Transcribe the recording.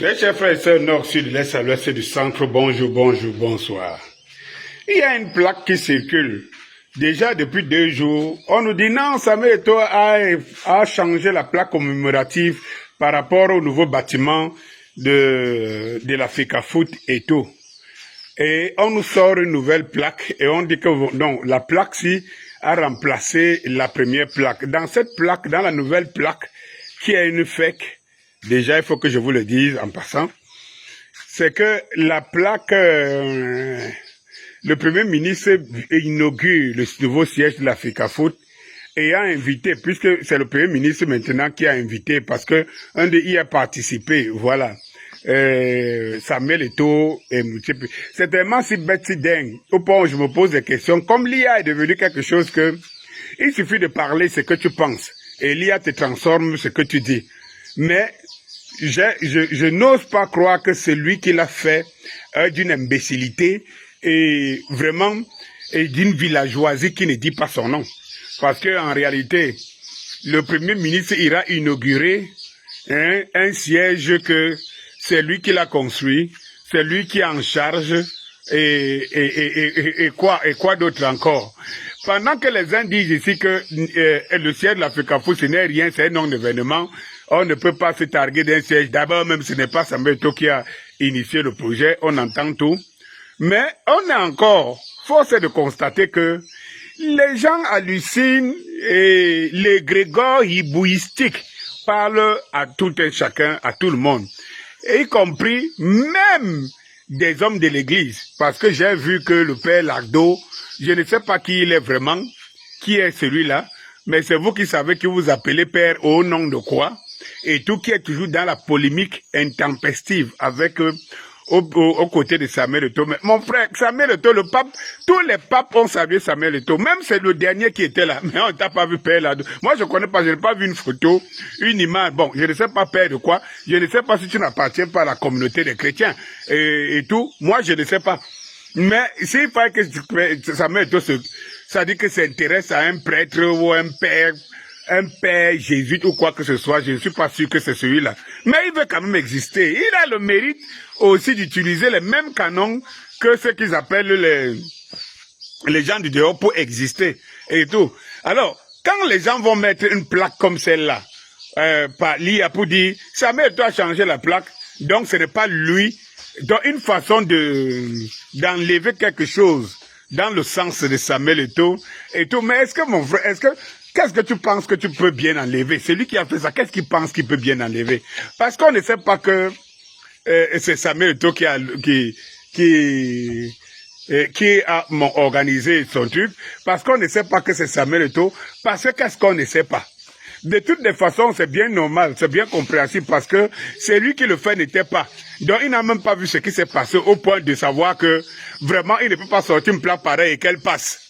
Mes chers frères et sœurs, nord, sud, l'est, à l'ouest du centre, bonjour, bonjour, bonsoir. Il y a une plaque qui circule. Déjà depuis 2 jours, on nous dit non, Samuel Eto'o a changé la plaque commémorative par rapport au nouveau bâtiment de la FECAFOOT Eto'o. Et on nous sort une nouvelle plaque et on dit que non, la plaque-ci a remplacé la première plaque. Dans cette plaque, dans la nouvelle plaque, qui est une fake, déjà il faut que je vous le dise en passant, c'est que la plaque, le Premier ministre inaugure le nouveau siège de la FECAFOOT et a invité, puisque c'est le Premier ministre maintenant qui a invité, parce que un de y a participé, voilà. Samuel Eto'o et multiple. C'est tellement si bête, si dingue, au point où je me pose des questions. Comme l'IA est devenu quelque chose que, il suffit de parler ce que tu penses, et l'IA te transforme ce que tu dis. Mais, je n'ose pas croire que c'est lui qui l'a fait d'une imbécilité et vraiment d'une villageoisie qui ne dit pas son nom. Parce que en réalité, le Premier ministre ira inaugurer un siège que c'est lui qui l'a construit, c'est lui qui est en charge, et quoi d'autre encore. Pendant que les uns disent ici que le siège de la FECAFOOT, ce n'est rien, c'est un non-événement, on ne peut pas se targuer d'un siège. D'abord, même ce n'est pas Samuel Eto'o qui a initié le projet, on entend tout. Mais on est encore, force est de constater que les gens hallucinent et les grégores hibouistiques parlent à tout un chacun, à tout le monde. Y compris même des hommes de l'église. Parce que j'ai vu que le père Lardo, je ne sais pas qui il est vraiment, qui est celui-là, mais c'est vous qui savez que vous appelez père au nom de quoi, et tout qui est toujours dans la polémique intempestive avec aux côtés de Samuel Eto'o. Mais mon frère, Samuel Eto'o, le pape, tous les papes ont salué Samuel Eto'o. Même c'est le dernier qui était là. Mais on t'a pas vu père là. Moi, je connais pas, je n'ai pas vu une photo, une image. Bon, je ne sais pas père de quoi. Je ne sais pas si tu n'appartiens pas à la communauté des chrétiens et tout. Moi, je ne sais pas. Mais s'il fallait que Samuel Eto'o ça dit que s'intéresse à un prêtre ou un père jésuite ou quoi que ce soit, je ne suis pas sûr que c'est celui-là. Mais il veut quand même exister. Il a le mérite aussi d'utiliser les mêmes canons que ceux qu'ils appellent les gens du dehors pour exister et tout. Alors, quand les gens vont mettre une plaque comme celle-là, par l'IA pour dire, Samuel Eto'o a changé la plaque, donc ce n'est pas lui, donc une façon d'enlever quelque chose dans le sens de Samuel Eto'o et tout. Mais est-ce que mon frère, qu'est-ce que tu penses que tu peux bien enlever? C'est lui qui a fait ça. Qu'est-ce qu'il pense qu'il peut bien enlever? Parce qu'on ne sait pas que c'est Samuel Eto'o qui a organisé son truc. Parce qu'on ne sait pas que c'est Samuel Eto'o. Parce que qu'est-ce qu'on ne sait pas? De toutes les façons, c'est bien normal, c'est bien compréhensible parce que c'est lui qui le fait n'était pas. Donc il n'a même pas vu ce qui s'est passé au point de savoir que vraiment il ne peut pas sortir une plaque pareille et qu'elle passe.